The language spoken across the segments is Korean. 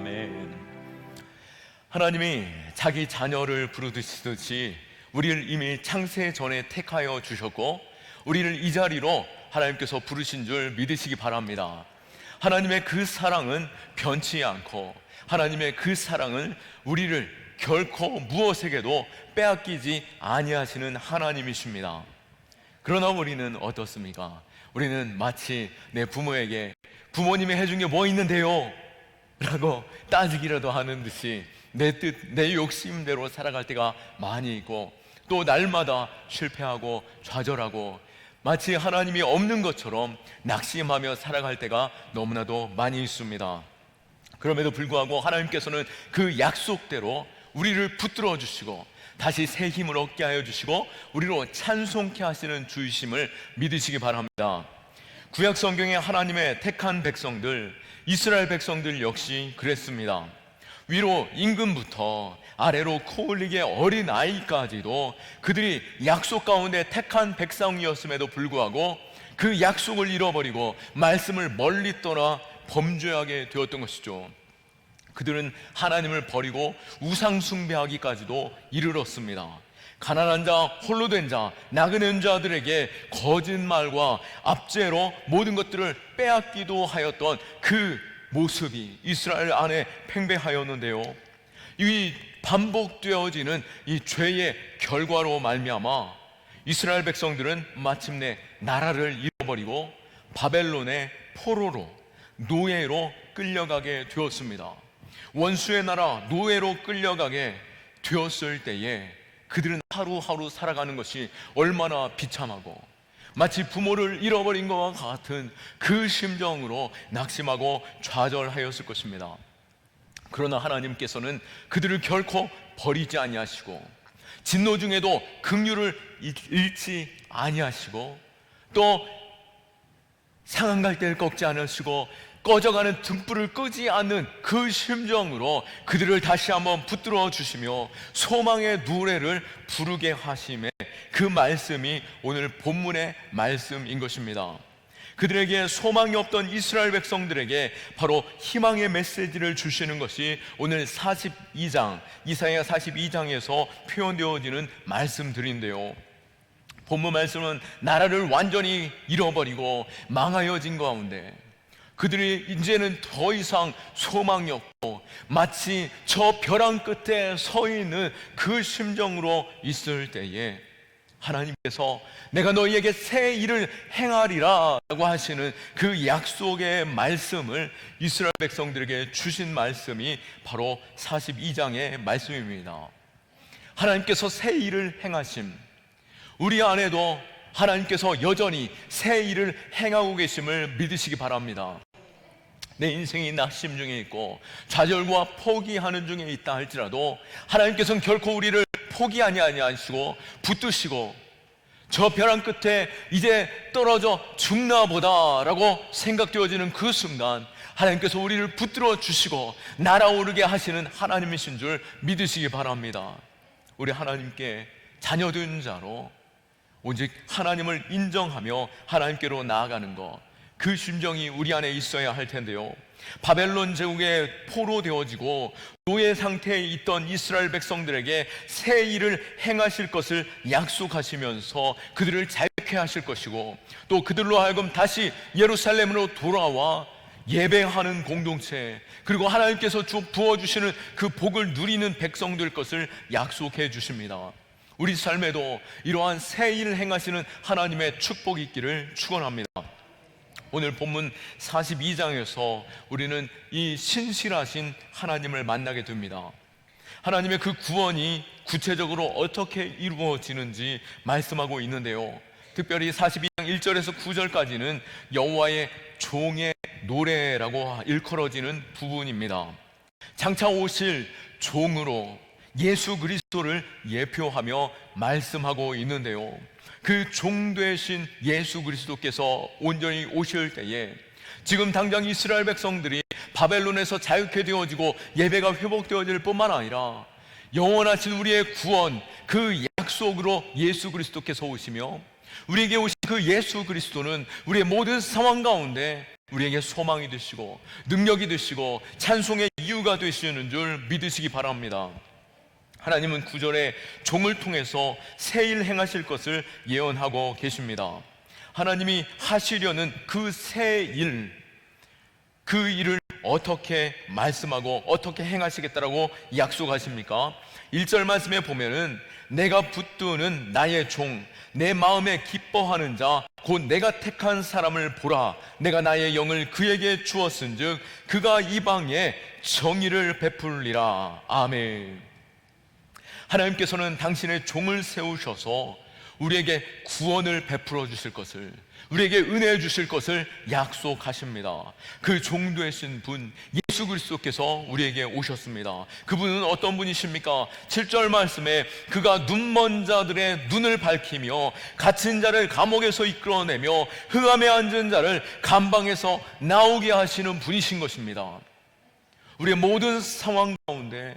아멘. 하나님이 자기 자녀를 부르시듯이 우리를 이미 창세 전에 택하여 주셨고 우리를 이 자리로 하나님께서 부르신 줄 믿으시기 바랍니다. 하나님의 그 사랑은 변치 않고 하나님의 그 사랑은 우리를 결코 무엇에게도 빼앗기지 아니하시는 하나님이십니다. 그러나 우리는 어떻습니까? 우리는 마치 내 부모에게 부모님이 해준 게 뭐 있는데요? 라고 따지기라도 하는 듯이 내 뜻, 내 욕심대로 살아갈 때가 많이 있고 또 날마다 실패하고 좌절하고 마치 하나님이 없는 것처럼 낙심하며 살아갈 때가 너무나도 많이 있습니다. 그럼에도 불구하고 하나님께서는 그 약속대로 우리를 붙들어 주시고 다시 새 힘을 얻게 하여 주시고 우리로 찬송케 하시는 주이심을 믿으시기 바랍니다. 구약 성경에 하나님의 택한 백성들, 이스라엘 백성들 역시 그랬습니다. 위로 임금부터 아래로 코 흘리게 어린 아이까지도 그들이 약속 가운데 택한 백성이었음에도 불구하고 그 약속을 잃어버리고 말씀을 멀리 떠나 범죄하게 되었던 것이죠. 그들은 하나님을 버리고 우상 숭배하기까지도 이르렀습니다. 가난한 자, 홀로 된 자, 나그네 자들에게 거짓말과 압제로 모든 것들을 빼앗기도 하였던 그 모습이 이스라엘 안에 팽배하였는데요. 이 반복되어지는 이 죄의 결과로 말미암아 이스라엘 백성들은 마침내 나라를 잃어버리고 바벨론의 포로로 노예로 끌려가게 되었습니다. 원수의 나라 노예로 끌려가게 되었을 때에 그들은 하루하루 살아가는 것이 얼마나 비참하고 마치 부모를 잃어버린 것과 같은 그 심정으로 낙심하고 좌절하였을 것입니다. 그러나 하나님께서는 그들을 결코 버리지 아니하시고 진노 중에도 긍휼을 잃지 아니하시고 또 상한 갈대를 꺾지 않으시고 꺼져가는 등불을 끄지 않는 그 심정으로 그들을 다시 한번 붙들어 주시며 소망의 노래를 부르게 하심에 그 말씀이 오늘 본문의 말씀인 것입니다. 그들에게 소망이 없던 이스라엘 백성들에게 바로 희망의 메시지를 주시는 것이 오늘 42장, 이사야 42장에서 표현되어지는 말씀들인데요. 본문 말씀은 나라를 완전히 잃어버리고 망하여진 가운데 그들이 이제는 더 이상 소망이 없고 마치 저 벼랑 끝에 서 있는 그 심정으로 있을 때에 하나님께서 내가 너희에게 새 일을 행하리라 라고 하시는 그 약속의 말씀을 이스라엘 백성들에게 주신 말씀이 바로 42장의 말씀입니다. 하나님께서 새 일을 행하심, 우리 안에도 하나님께서 여전히 새 일을 행하고 계심을 믿으시기 바랍니다. 내 인생이 낙심 중에 있고 좌절과 포기하는 중에 있다 할지라도 하나님께서는 결코 우리를 포기하지 아니하시고 붙드시고 저 벼랑 끝에 이제 떨어져 죽나 보다라고 생각되어지는 그 순간 하나님께서 우리를 붙들어 주시고 날아오르게 하시는 하나님이신 줄 믿으시기 바랍니다. 우리 하나님께 자녀된 자로 오직 하나님을 인정하며 하나님께로 나아가는 것, 그 심정이 우리 안에 있어야 할 텐데요. 바벨론 제국에 포로 되어지고 노예 상태에 있던 이스라엘 백성들에게 새 일을 행하실 것을 약속하시면서 그들을 자유케 하실 것이고 또 그들로 하여금 다시 예루살렘으로 돌아와 예배하는 공동체, 그리고 하나님께서 부어주시는 그 복을 누리는 백성들 것을 약속해 주십니다. 우리 삶에도 이러한 새 일을 행하시는 하나님의 축복이 있기를 축원합니다. 오늘 본문 42장에서 우리는 이 신실하신 하나님을 만나게 됩니다. 하나님의 그 구원이 구체적으로 어떻게 이루어지는지 말씀하고 있는데요. 특별히 42장 1절에서 9절까지는 여호와의 종의 노래라고 일컬어지는 부분입니다. 장차 오실 종으로 예수 그리스도를 예표하며 말씀하고 있는데요. 그 종 되신 예수 그리스도께서 온전히 오실 때에 지금 당장 이스라엘 백성들이 바벨론에서 자유케 되어지고 예배가 회복되어질 뿐만 아니라 영원하신 우리의 구원, 그 약속으로 예수 그리스도께서 오시며 우리에게 오신 그 예수 그리스도는 우리의 모든 상황 가운데 우리에게 소망이 되시고 능력이 되시고 찬송의 이유가 되시는 줄 믿으시기 바랍니다. 하나님은 9절에 종을 통해서 새 일 행하실 것을 예언하고 계십니다. 하나님이 하시려는 그 새 일, 그 일을 어떻게 말씀하고 어떻게 행하시겠다라고 약속하십니까? 1절 말씀에 보면은 내가 붙드는 나의 종, 내 마음에 기뻐하는 자, 곧 내가 택한 사람을 보라. 내가 나의 영을 그에게 주었은즉 그가 이방에 정의를 베풀리라. 아멘. 하나님께서는 당신의 종을 세우셔서 우리에게 구원을 베풀어 주실 것을, 우리에게 은혜 주실 것을 약속하십니다. 그 종 되신 분 예수 그리스도께서 우리에게 오셨습니다. 그분은 어떤 분이십니까? 7절 말씀에 그가 눈먼 자들의 눈을 밝히며 갇힌 자를 감옥에서 이끌어내며 흑암에 앉은 자를 감방에서 나오게 하시는 분이신 것입니다. 우리의 모든 상황 가운데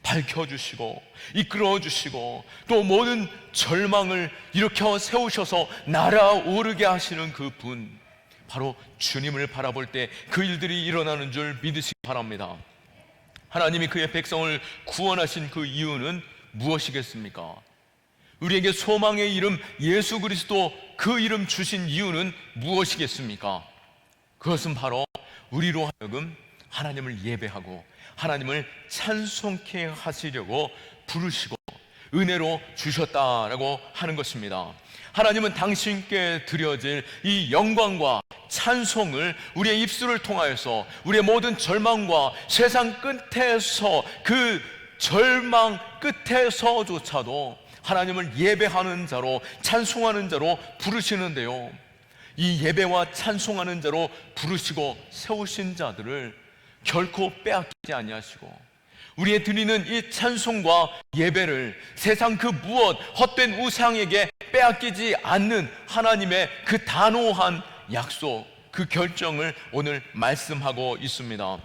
밝혀주시고 이끌어주시고 또 모든 절망을 일으켜 세우셔서 날아오르게 하시는 그 분, 바로 주님을 바라볼 때 그 일들이 일어나는 줄 믿으시기 바랍니다. 하나님이 그의 백성을 구원하신 그 이유는 무엇이겠습니까? 우리에게 소망의 이름 예수 그리스도, 그 이름 주신 이유는 무엇이겠습니까? 그것은 바로 우리로 하여금 하나님을 예배하고 하나님을 찬송케 하시려고 부르시고 은혜로 주셨다라고 하는 것입니다. 하나님은 당신께 드려질 이 영광과 찬송을 우리의 입술을 통하여서 우리의 모든 절망과 세상 끝에서, 그 절망 끝에서조차도 하나님을 예배하는 자로, 찬송하는 자로 부르시는데요, 이 예배와 찬송하는 자로 부르시고 세우신 자들을 결코 빼앗기지 아니하시고, 우리의 드리는 이 찬송과 예배를 세상 그 무엇 헛된 우상에게 빼앗기지 않는 하나님의 그 단호한 약속, 그 결정을 오늘 말씀하고 있습니다.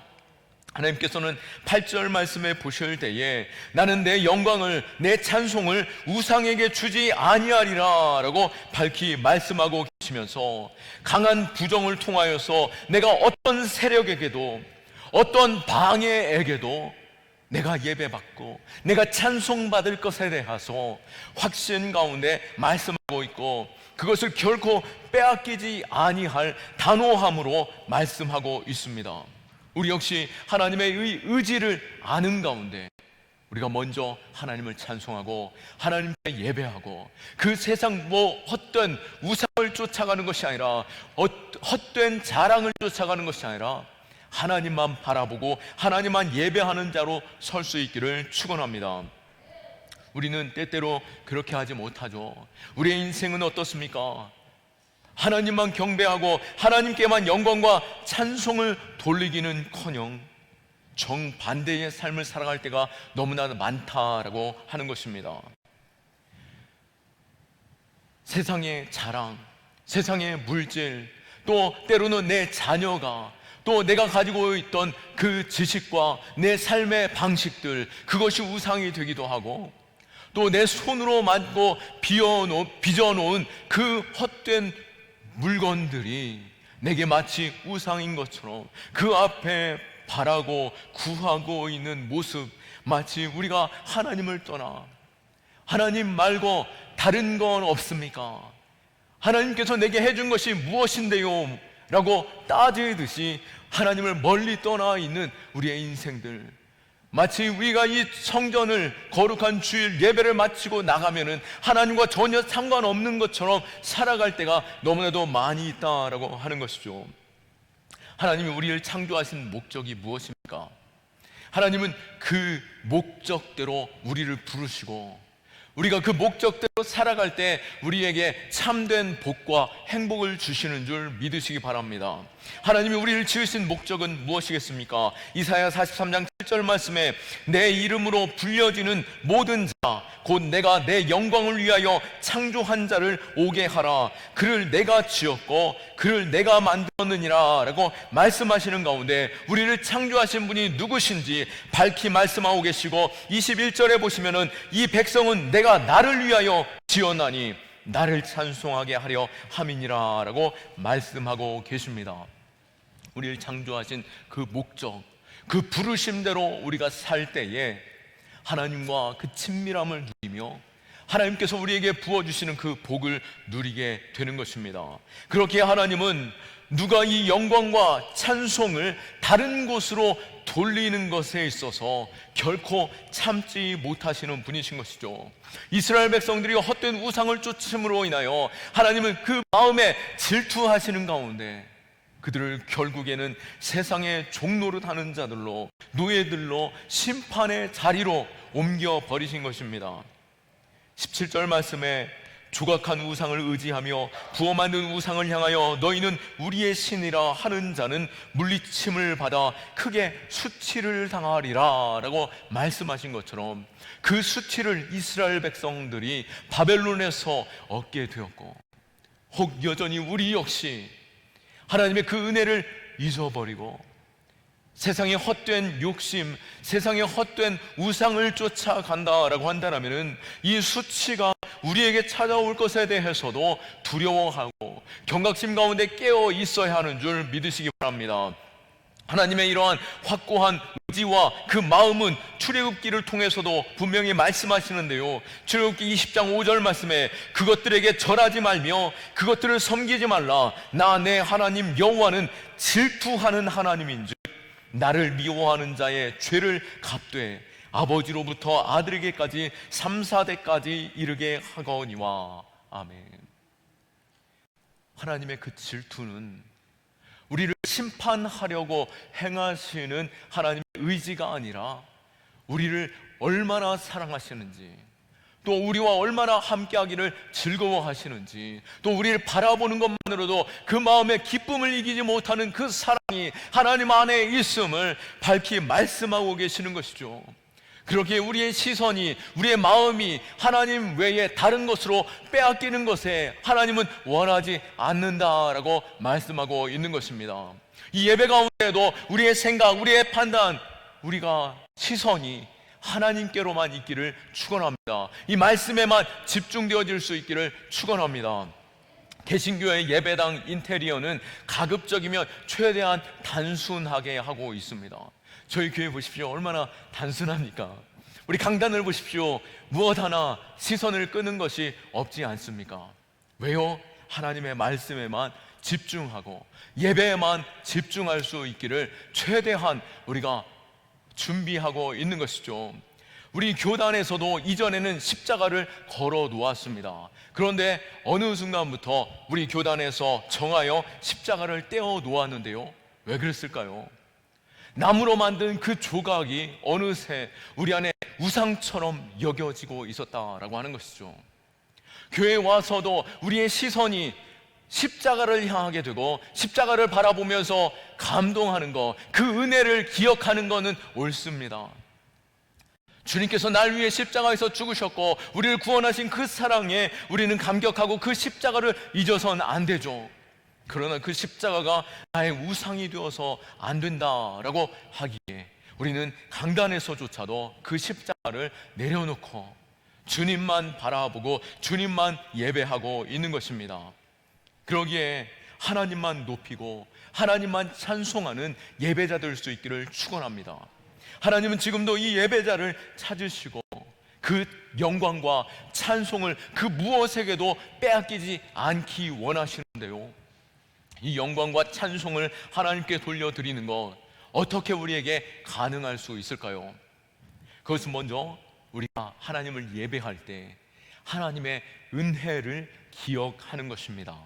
하나님께서는 8절 말씀에 보실 때에 나는 내 영광을, 내 찬송을 우상에게 주지 아니하리라 라고 밝히 말씀하고 계시면서, 강한 부정을 통하여서 내가 어떤 세력에게도 어떤 방해에게도 내가 예배받고 내가 찬송받을 것에 대해서 확신 가운데 말씀하고 있고, 그것을 결코 빼앗기지 아니할 단호함으로 말씀하고 있습니다. 우리 역시 하나님의 의지를 아는 가운데 우리가 먼저 하나님을 찬송하고 하나님께 예배하고, 그 세상 헛된 우상을 쫓아가는 것이 아니라, 헛된 자랑을 쫓아가는 것이 아니라 하나님만 바라보고 하나님만 예배하는 자로 설 수 있기를 축원합니다. 우리는 때때로 그렇게 하지 못하죠. 우리의 인생은 어떻습니까? 하나님만 경배하고 하나님께만 영광과 찬송을 돌리기는커녕 정반대의 삶을 살아갈 때가 너무나 많다라고 하는 것입니다. 세상의 자랑, 세상의 물질, 또 때로는 내 자녀가, 또 내가 가지고 있던 그 지식과 내 삶의 방식들, 그것이 우상이 되기도 하고, 또 내 손으로 만들고 빚어놓은 그 헛된 물건들이 내게 마치 우상인 것처럼 그 앞에 바라고 구하고 있는 모습, 마치 우리가 하나님을 떠나 하나님 말고 다른 건 없습니까? 하나님께서 내게 해준 것이 무엇인데요? 라고 따지듯이 하나님을 멀리 떠나 있는 우리의 인생들, 마치 우리가 이 성전을, 거룩한 주일 예배를 마치고 나가면은 하나님과 전혀 상관없는 것처럼 살아갈 때가 너무나도 많이 있다라고 하는 것이죠. 하나님이 우리를 창조하신 목적이 무엇입니까? 하나님은 그 목적대로 우리를 부르시고, 우리가 그 목적대로 살아갈 때 우리에게 참된 복과 행복을 주시는 줄 믿으시기 바랍니다. 하나님이 우리를 지으신 목적은 무엇이겠습니까? 이사야 43장 7절 말씀에 내 이름으로 불려지는 모든 자, 곧 내가 내 영광을 위하여 창조한 자를 오게 하라. 그를 내가 지었고 그를 내가 만들었느니라 라고 말씀하시는 가운데, 우리를 창조하신 분이 누구신지 밝히 말씀하고 계시고, 21절에 보시면은 이 백성은 내가 나를 위하여 지었나니 나를 찬송하게 하려 함이니라 라고 말씀하고 계십니다. 우리를 창조하신 그 목적, 그 부르심대로 우리가 살 때에 하나님과 그 친밀함을 누리며 하나님께서 우리에게 부어주시는 그 복을 누리게 되는 것입니다. 그렇게 하나님은 누가 이 영광과 찬송을 다른 곳으로 돌리는 것에 있어서 결코 참지 못하시는 분이신 것이죠. 이스라엘 백성들이 헛된 우상을 쫓음으로 인하여 하나님은 그 마음에 질투하시는 가운데 그들을 결국에는 세상의 종노릇 하는 자들로, 노예들로 심판의 자리로 옮겨버리신 것입니다. 17절 말씀에 조각한 우상을 의지하며 부어 만든 우상을 향하여 너희는 우리의 신이라 하는 자는 물리침을 받아 크게 수치를 당하리라 라고 말씀하신 것처럼 그 수치를 이스라엘 백성들이 바벨론에서 얻게 되었고, 혹 여전히 우리 역시 하나님의 그 은혜를 잊어버리고 세상의 헛된 욕심, 세상의 헛된 우상을 쫓아간다라고 한다면 이 수치가 우리에게 찾아올 것에 대해서도 두려워하고 경각심 가운데 깨어 있어야 하는 줄 믿으시기 바랍니다. 하나님의 이러한 확고한 의지와 그 마음은 출애굽기를 통해서도 분명히 말씀하시는데요, 출애굽기 20장 5절 말씀에 그것들에게 절하지 말며 그것들을 섬기지 말라. 나 내 하나님 여호와는 질투하는 하나님인즉 나를 미워하는 자의 죄를 갚되 아버지로부터 아들에게까지 3, 4대까지 이르게 하거니와. 아멘. 하나님의 그 질투는 우리를 심판하려고 행하시는 하나님의 의지가 아니라 우리를 얼마나 사랑하시는지, 또 우리와 얼마나 함께하기를 즐거워하시는지, 또 우리를 바라보는 것만으로도 그 마음의 기쁨을 이기지 못하는 그 사랑이 하나님 안에 있음을 밝히 말씀하고 계시는 것이죠. 그렇게 우리의 시선이, 우리의 마음이 하나님 외에 다른 것으로 빼앗기는 것에 하나님은 원하지 않는다라고 말씀하고 있는 것입니다. 이 예배 가운데도 우리의 생각, 우리의 판단, 우리가 시선이 하나님께로만 있기를 축원합니다. 이 말씀에만 집중되어질 수 있기를 축원합니다. 개신교의 예배당 인테리어는 가급적이면 최대한 단순하게 하고 있습니다. 저희 교회 보십시오. 얼마나 단순합니까? 우리 강단을 보십시오. 무엇 하나 시선을 끄는 것이 없지 않습니까? 왜요? 하나님의 말씀에만 집중하고 예배에만 집중할 수 있기를 최대한 우리가 준비하고 있는 것이죠. 우리 교단에서도 이전에는 십자가를 걸어 놓았습니다. 그런데 어느 순간부터 우리 교단에서 정하여 십자가를 떼어 놓았는데요, 왜 그랬을까요? 나무로 만든 그 조각이 어느새 우리 안에 우상처럼 여겨지고 있었다라고 하는 것이죠. 교회에 와서도 우리의 시선이 십자가를 향하게 되고 십자가를 바라보면서 감동하는 것, 그 은혜를 기억하는 것은 옳습니다. 주님께서 날 위해 십자가에서 죽으셨고 우리를 구원하신 그 사랑에 우리는 감격하고 그 십자가를 잊어서는 안 되죠. 그러나 그 십자가가 나의 우상이 되어서 안 된다라고 하기에 우리는 강단에서조차도 그 십자가를 내려놓고 주님만 바라보고 주님만 예배하고 있는 것입니다. 그러기에 하나님만 높이고 하나님만 찬송하는 예배자 될 수 있기를 축원합니다. 하나님은 지금도 이 예배자를 찾으시고 그 영광과 찬송을 그 무엇에게도 빼앗기지 않기 원하시는데요, 이 영광과 찬송을 하나님께 돌려드리는 것, 어떻게 우리에게 가능할 수 있을까요? 그것은 먼저 우리가 하나님을 예배할 때 하나님의 은혜를 기억하는 것입니다.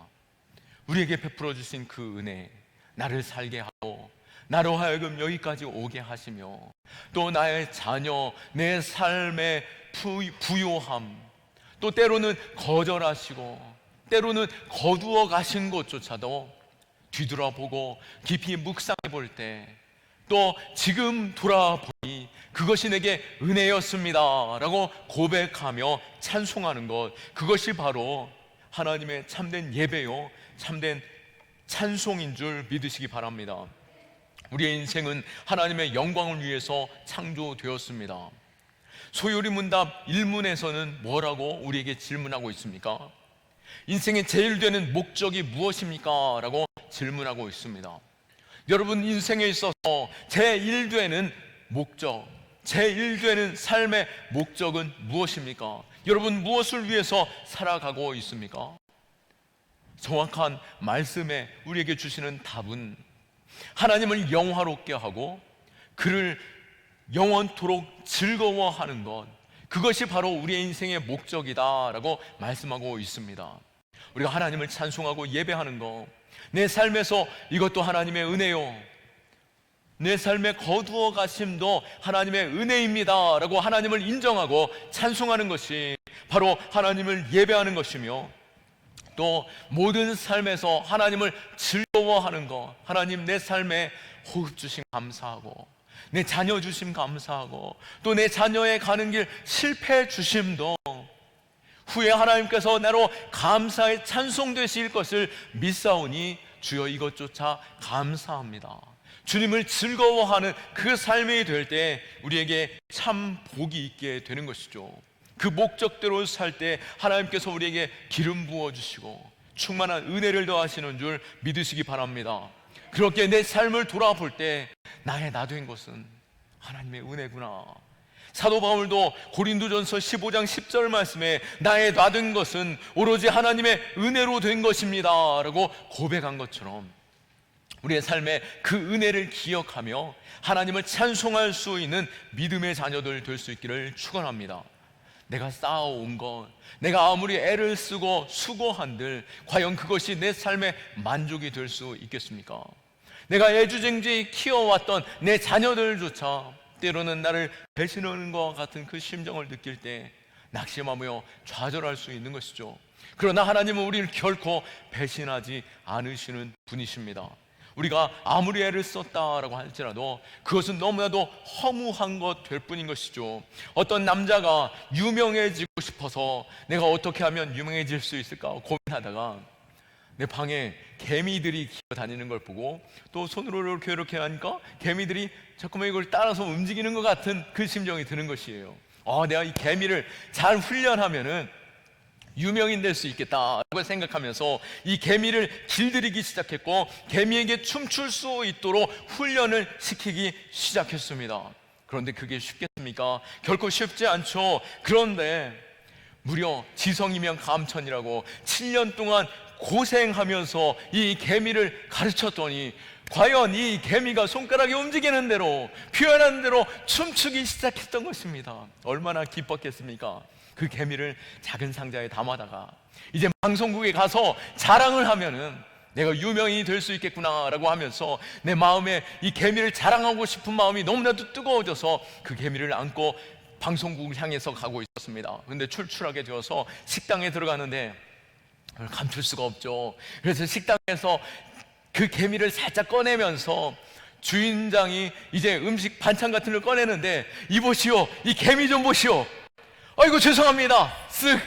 우리에게 베풀어 주신 그 은혜, 나를 살게 하고 나로 하여금 여기까지 오게 하시며 또 나의 자녀, 내 삶의 부요함, 또 때로는 거절하시고 때로는 거두어 가신 것조차도 뒤돌아보고 깊이 묵상해 볼 때 또 지금 돌아보니 그것이 내게 은혜였습니다 라고 고백하며 찬송하는 것, 그것이 바로 하나님의 참된 예배요, 참된 찬송인 줄 믿으시기 바랍니다. 우리의 인생은 하나님의 영광을 위해서 창조되었습니다. 소요리 문답 1문에서는 뭐라고 우리에게 질문하고 있습니까? 인생의 제일 되는 목적이 무엇입니까? 라고 질문하고 있습니다. 여러분 인생에 있어서 제1되는 목적, 제1되는 삶의 목적은 무엇입니까? 여러분 무엇을 위해서 살아가고 있습니까? 정확한 말씀에 우리에게 주시는 답은 하나님을 영화롭게 하고 그를 영원토록 즐거워하는 것, 그것이 바로 우리의 인생의 목적이다라고 말씀하고 있습니다. 우리가 하나님을 찬송하고 예배하는 것, 내 삶에서 이것도 하나님의 은혜요, 내 삶의 거두어 가심도 하나님의 은혜입니다 라고 하나님을 인정하고 찬송하는 것이 바로 하나님을 예배하는 것이며, 또 모든 삶에서 하나님을 즐거워하는 것, 하나님 내 삶에 호흡 주심 감사하고, 내 자녀 주심 감사하고, 또 내 자녀의 가는 길 실패 주심도 후에 하나님께서 나로 감사의 찬송되실 것을 믿사오니 주여 이것조차 감사합니다. 주님을 즐거워하는 그 삶이 될 때 우리에게 참 복이 있게 되는 것이죠. 그 목적대로 살 때 하나님께서 우리에게 기름 부어주시고 충만한 은혜를 더하시는 줄 믿으시기 바랍니다. 그렇게 내 삶을 돌아볼 때 나의 나 된 것은 하나님의 은혜구나. 사도 바울도 고린도전서 15장 10절 말씀에 나의 나 된 것은 오로지 하나님의 은혜로 된 것입니다 라고 고백한 것처럼 우리의 삶에 그 은혜를 기억하며 하나님을 찬송할 수 있는 믿음의 자녀들 될 수 있기를 축원합니다. 내가 쌓아온 것, 내가 아무리 애를 쓰고 수고한들 과연 그것이 내 삶의 만족이 될 수 있겠습니까? 내가 애주쟁지 키워왔던 내 자녀들조차 때로는 나를 배신하는 것 같은 그 심정을 느낄 때 낙심하며 좌절할 수 있는 것이죠. 그러나 하나님은 우리를 결코 배신하지 않으시는 분이십니다. 우리가 아무리 애를 썼다라고 할지라도 그것은 너무나도 허무한 것 될 뿐인 것이죠. 어떤 남자가 유명해지고 싶어서 내가 어떻게 하면 유명해질 수 있을까 고민하다가 내 방에 개미들이 기어다니는 걸 보고 또 손으로 이렇게 하니까 개미들이 자꾸만 이걸 따라서 움직이는 것 같은 그 심정이 드는 것이에요. 내가 이 개미를 잘 훈련하면은 유명인 될 수 있겠다라고 생각하면서 이 개미를 길들이기 시작했고 개미에게 춤출 수 있도록 훈련을 시키기 시작했습니다. 그런데 그게 쉽겠습니까? 결코 쉽지 않죠. 그런데 무려 지성이면 감천이라고 7년 동안 고생하면서 이 개미를 가르쳤더니 과연 이 개미가 손가락이 움직이는 대로 표현하는 대로 춤추기 시작했던 것입니다. 얼마나 기뻤겠습니까? 그 개미를 작은 상자에 담아다가 이제 방송국에 가서 자랑을 하면은 내가 유명인이 될 수 있겠구나라고 하면서 내 마음에 이 개미를 자랑하고 싶은 마음이 너무나도 뜨거워져서 그 개미를 안고 방송국을 향해서 가고 있었습니다. 그런데 출출하게 되어서 식당에 들어가는데 그걸 감출 수가 없죠. 그래서 식당에서 그 개미를 살짝 꺼내면서 주인장이 이제 음식 반찬 같은 걸 꺼내는데 이보시오, 이 개미 좀 보시오. 아이고 죄송합니다. 쓱.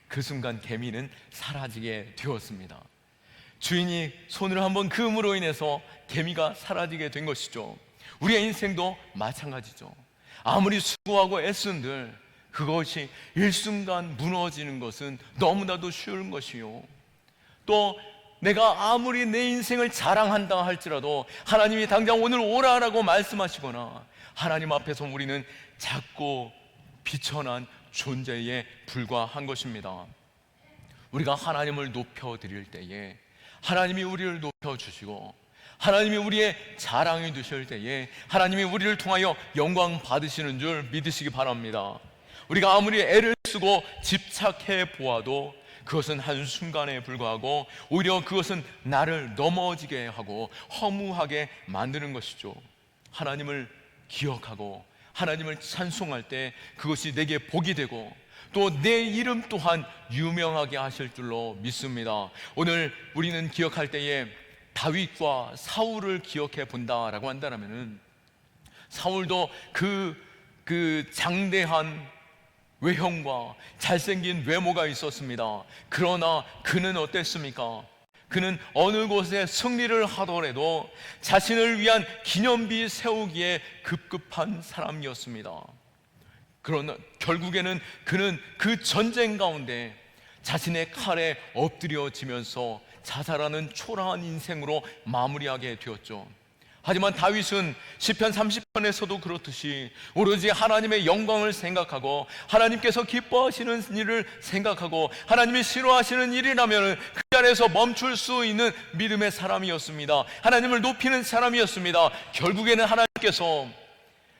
그 순간 개미는 사라지게 되었습니다. 주인이 손을 한번 그음으로 인해서 개미가 사라지게 된 것이죠. 우리의 인생도 마찬가지죠. 아무리 수고하고 애쓴들 그것이 일순간 무너지는 것은 너무나도 쉬운 것이요. 또 내가 아무리 내 인생을 자랑한다 할지라도 하나님이 당장 오늘 오라라고 말씀하시거나 하나님 앞에서 우리는 작고 비천한 존재에 불과한 것입니다. 우리가 하나님을 높여드릴 때에 하나님이 우리를 높여주시고 하나님이 우리의 자랑이 되실 때에 하나님이 우리를 통하여 영광 받으시는 줄 믿으시기 바랍니다. 우리가 아무리 애를 쓰고 집착해 보아도 그것은 한순간에 불과하고 오히려 그것은 나를 넘어지게 하고 허무하게 만드는 것이죠. 하나님을 기억하고 하나님을 찬송할 때 그것이 내게 복이 되고 또 내 이름 또한 유명하게 하실 줄로 믿습니다. 오늘 우리는 기억할 때에 다윗과 사울을 기억해 본다라고 한다면 사울도 그 장대한 외형과 잘생긴 외모가 있었습니다. 그러나 그는 어땠습니까? 그는 어느 곳에 승리를 하더라도 자신을 위한 기념비 세우기에 급급한 사람이었습니다. 그러나 결국에는 그는 그 전쟁 가운데 자신의 칼에 엎드려지면서 자살하는 초라한 인생으로 마무리하게 되었죠. 하지만 다윗은 시편 30편에서도 그렇듯이 오로지 하나님의 영광을 생각하고 하나님께서 기뻐하시는 일을 생각하고 하나님이 싫어하시는 일이라면 그 자리에서 멈출 수 있는 믿음의 사람이었습니다. 하나님을 높이는 사람이었습니다. 결국에는 하나님께서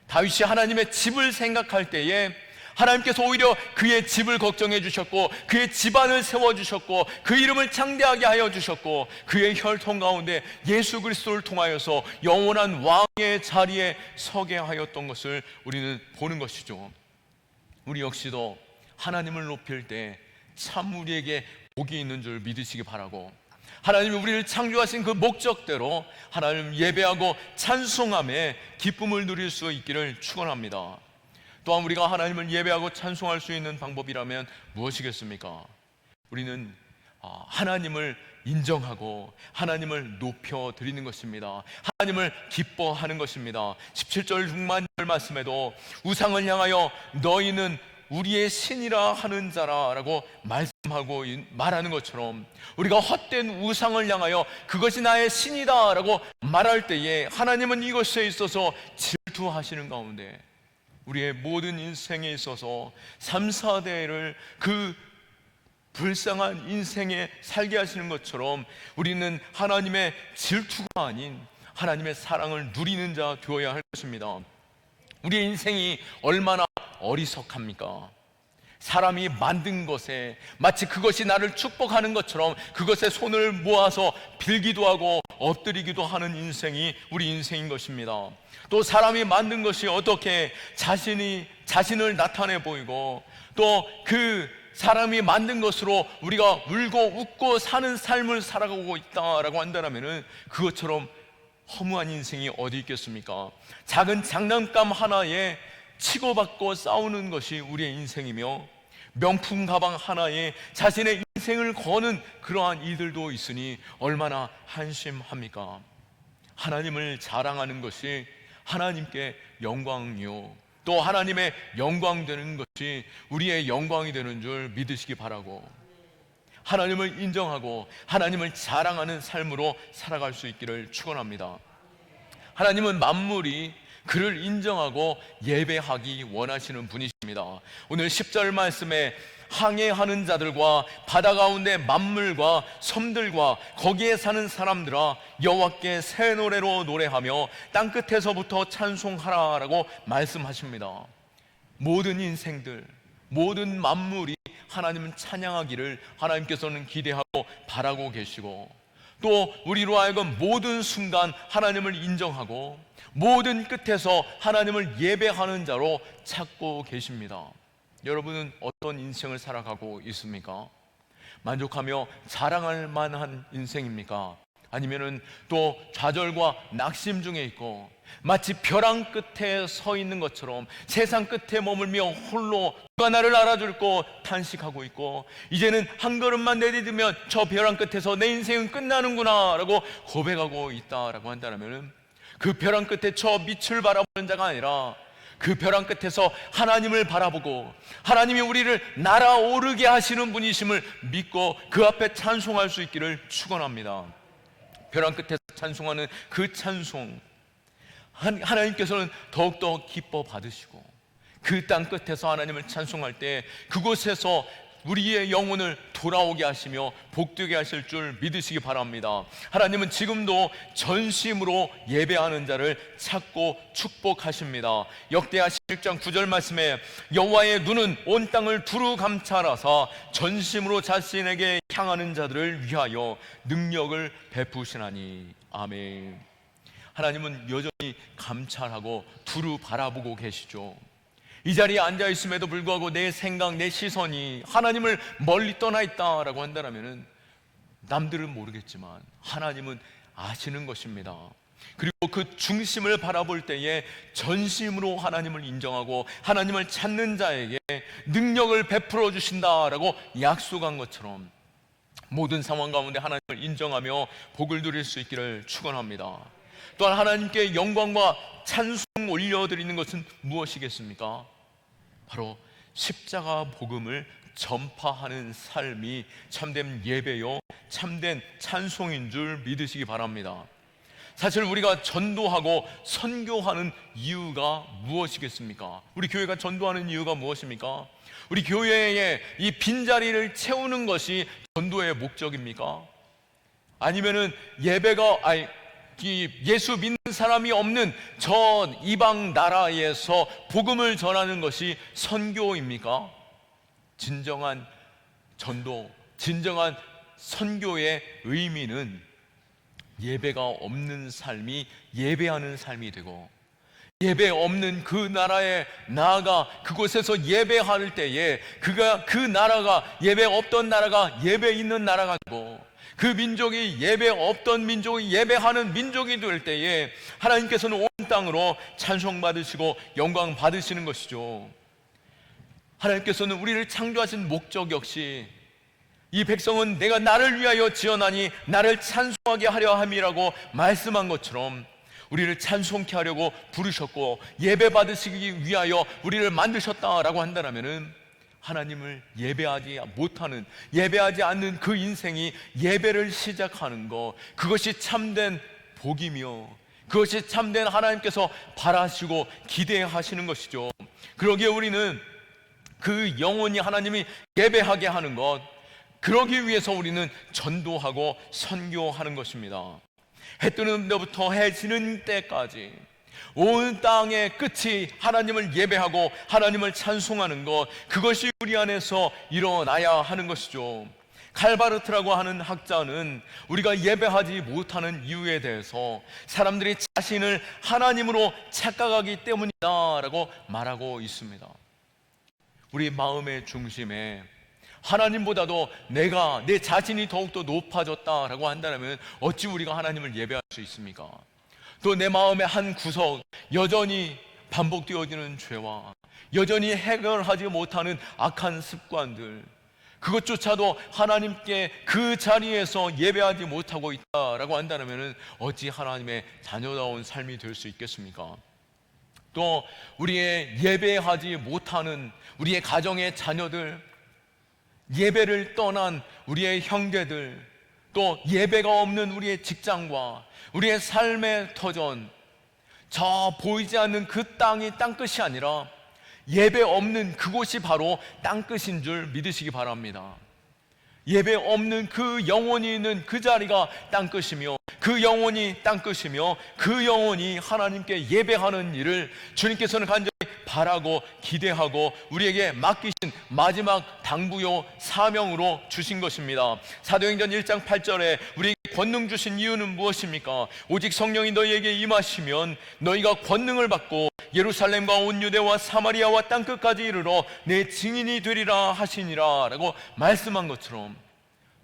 다윗이 하나님의 집을 생각할 때에 하나님께서 오히려 그의 집을 걱정해 주셨고 그의 집안을 세워주셨고 그 이름을 창대하게 하여 주셨고 그의 혈통 가운데 예수 그리스도를 통하여서 영원한 왕의 자리에 서게 하였던 것을 우리는 보는 것이죠. 우리 역시도 하나님을 높일 때 참 우리에게 복이 있는 줄 믿으시기 바라고, 하나님이 우리를 창조하신 그 목적대로 하나님 예배하고 찬송함에 기쁨을 누릴 수 있기를 축원합니다. 또한 우리가 하나님을 예배하고 찬송할 수 있는 방법이라면 무엇이겠습니까? 우리는 하나님을 인정하고 하나님을 높여 드리는 것입니다. 하나님을 기뻐하는 것입니다. 17절 중반절 말씀에도 우상을 향하여 너희는 우리의 신이라 하는 자라라고 말씀하고 말하는 것처럼 우리가 헛된 우상을 향하여 그것이 나의 신이다라고 말할 때에 하나님은 이것에 있어서 질투하시는 가운데 우리의 모든 인생에 있어서 3, 4대를 그 불쌍한 인생에 살게 하시는 것처럼 우리는 하나님의 질투가 아닌 하나님의 사랑을 누리는 자 되어야 할 것입니다. 우리의 인생이 얼마나 어리석합니까? 사람이 만든 것에 마치 그것이 나를 축복하는 것처럼 그것에 손을 모아서 빌기도 하고 엎드리기도 하는 인생이 우리 인생인 것입니다. 또 사람이 만든 것이 어떻게 자신을 나타내 보이고 또 그 사람이 만든 것으로 우리가 울고 웃고 사는 삶을 살아가고 있다라고 한다면 그것처럼 허무한 인생이 어디 있겠습니까? 작은 장난감 하나에 치고받고 싸우는 것이 우리의 인생이며 명품 가방 하나에 자신의 인생을 거는 그러한 이들도 있으니 얼마나 한심합니까? 하나님을 자랑하는 것이 하나님께 영광이요 또 하나님의 영광 되는 것이 우리의 영광이 되는 줄 믿으시기 바라고, 하나님을 인정하고 하나님을 자랑하는 삶으로 살아갈 수 있기를 축원합니다. 하나님은 만물이 그를 인정하고 예배하기 원하시는 분이십니다. 오늘 10절 말씀에 항해하는 자들과 바다 가운데 만물과 섬들과 거기에 사는 사람들아 여호와께 새 노래로 노래하며 땅끝에서부터 찬송하라라고 말씀하십니다. 모든 인생들, 모든 만물이 하나님을 찬양하기를 하나님께서는 기대하고 바라고 계시고, 또 우리로 하여금 모든 순간 하나님을 인정하고 모든 끝에서 하나님을 예배하는 자로 찾고 계십니다. 여러분은 어떤 인생을 살아가고 있습니까? 만족하며 자랑할 만한 인생입니까? 아니면은 또 좌절과 낙심 중에 있고 마치 벼랑 끝에 서 있는 것처럼 세상 끝에 머물며 홀로 누가 나를 알아줄고 탄식하고 있고 이제는 한 걸음만 내디디면 저 벼랑 끝에서 내 인생은 끝나는구나 라고 고백하고 있다라고 한다면 그 벼랑 끝에 저 밑을 바라보는 자가 아니라 그 벼랑 끝에서 하나님을 바라보고 하나님이 우리를 날아오르게 하시는 분이심을 믿고 그 앞에 찬송할 수 있기를 축원합니다. 벼랑 끝에서 찬송하는 그 찬송, 하나님께서는 더욱더 기뻐 받으시고 그 땅 끝에서 하나님을 찬송할 때 그곳에서 우리의 영혼을 돌아오게 하시며 복되게 하실 줄 믿으시기 바랍니다. 하나님은 지금도 전심으로 예배하는 자를 찾고 축복하십니다. 역대하 11장 9절 말씀에 여호와의 눈은 온 땅을 두루 감찰하사 전심으로 자신에게 향하는 자들을 위하여 능력을 베푸시나니. 아멘. 하나님은 여전히 감찰하고 두루 바라보고 계시죠. 이 자리에 앉아 있음에도 불구하고 내 생각, 내 시선이 하나님을 멀리 떠나 있다라고 한다면 남들은 모르겠지만 하나님은 아시는 것입니다. 그리고 그 중심을 바라볼 때에 전심으로 하나님을 인정하고 하나님을 찾는 자에게 능력을 베풀어 주신다라고 약속한 것처럼 모든 상황 가운데 하나님을 인정하며 복을 누릴 수 있기를 축원합니다. 또한 하나님께 영광과 찬송 올려드리는 것은 무엇이겠습니까? 바로 십자가 복음을 전파하는 삶이 참된 예배요, 참된 찬송인 줄 믿으시기 바랍니다. 사실 우리가 전도하고 선교하는 이유가 무엇이겠습니까? 우리 교회가 전도하는 이유가 무엇입니까? 우리 교회의 이 빈자리를 채우는 것이 전도의 목적입니까? 아니면은 예수 믿는 사람이 없는 저 이방 나라에서 복음을 전하는 것이 선교입니까? 진정한 전도, 진정한 선교의 의미는 예배가 없는 삶이 예배하는 삶이 되고, 예배 없는 그 나라에 나아가 그곳에서 예배할 때에 그 나라가, 예배 없던 나라가 예배 있는 나라가 되고, 그 민족이 예배 없던 민족이 예배하는 민족이 될 때에 하나님께서는 온 땅으로 찬송 받으시고 영광 받으시는 것이죠. 하나님께서는 우리를 창조하신 목적 역시 이 백성은 내가 나를 위하여 지어나니 나를 찬송하게 하려 함이라고 말씀한 것처럼 우리를 찬송케 하려고 부르셨고 예배 받으시기 위하여 우리를 만드셨다라고 한다면은, 하나님을 예배하지 못하는, 예배하지 않는 그 인생이 예배를 시작하는 것, 그것이 참된 복이며 그것이 참된 하나님께서 바라시고 기대하시는 것이죠. 그러기에 우리는 그 영혼이 하나님이 예배하게 하는 것, 그러기 위해서 우리는 전도하고 선교하는 것입니다. 해 뜨는 데부터 해 지는 때까지 온 땅의 끝이 하나님을 예배하고 하나님을 찬송하는 것, 그것이 우리 안에서 일어나야 하는 것이죠. 칼바르트라고 하는 학자는 우리가 예배하지 못하는 이유에 대해서 사람들이 자신을 하나님으로 착각하기 때문이다 라고 말하고 있습니다. 우리 마음의 중심에 하나님보다도 내 자신이 더욱더 높아졌다라고 한다면 어찌 우리가 하나님을 예배할 수 있습니까? 또 내 마음의 한 구석, 여전히 반복되어지는 죄와 여전히 해결하지 못하는 악한 습관들, 그것조차도 하나님께 그 자리에서 예배하지 못하고 있다라고 한다면 어찌 하나님의 자녀다운 삶이 될 수 있겠습니까? 또 우리의 예배하지 못하는 우리의 가정의 자녀들, 예배를 떠난 우리의 형제들, 또 예배가 없는 우리의 직장과 우리의 삶의 터전, 저 보이지 않는 그 땅이 땅끝이 아니라 예배 없는 그곳이 바로 땅끝인 줄 믿으시기 바랍니다. 예배 없는 그 영혼이 있는 그 자리가 땅끝이며, 그 영혼이 땅끝이며, 그 영혼이 하나님께 예배하는 일을 주님께서는 간절히 바라고 기대하고 우리에게 맡기신 마지막 당부요 사명으로 주신 것입니다. 사도행전 1장 8절에 우리에게 권능 주신 이유는 무엇입니까? 오직 성령이 너희에게 임하시면 너희가 권능을 받고 예루살렘과 온 유대와 사마리아와 땅끝까지 이르러 내 증인이 되리라 하시니라 라고 말씀한 것처럼,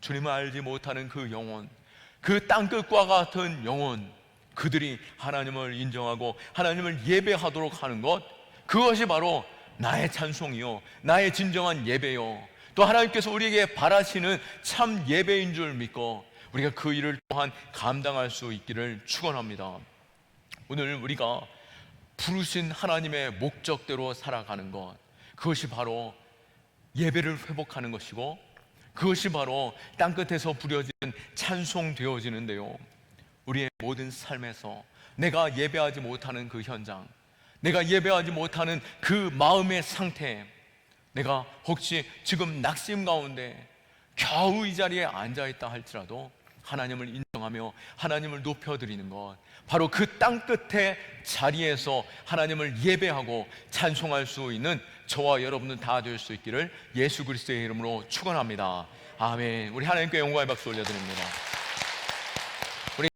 주님을 알지 못하는 그 영혼, 그 땅끝과 같은 영혼, 그들이 하나님을 인정하고 하나님을 예배하도록 하는 것, 그것이 바로 나의 찬송이요, 나의 진정한 예배요, 또 하나님께서 우리에게 바라시는 참 예배인 줄 믿고 우리가 그 일을 또한 감당할 수 있기를 축원합니다. 오늘 우리가 부르신 하나님의 목적대로 살아가는 것, 그것이 바로 예배를 회복하는 것이고, 그것이 바로 땅끝에서 부려지는 찬송 되어지는데요, 우리의 모든 삶에서 내가 예배하지 못하는 그 현장, 내가 예배하지 못하는 그 마음의 상태, 내가 혹시 지금 낙심 가운데 겨우 이 자리에 앉아있다 할지라도 하나님을 인정하며 하나님을 높여드리는 것, 바로 그 땅끝의 자리에서 하나님을 예배하고 찬송할 수 있는 저와 여러분은 다 될 수 있기를 예수 그리스도의 이름으로 축원합니다. 아멘. 우리 하나님께 영광의 박수 올려드립니다.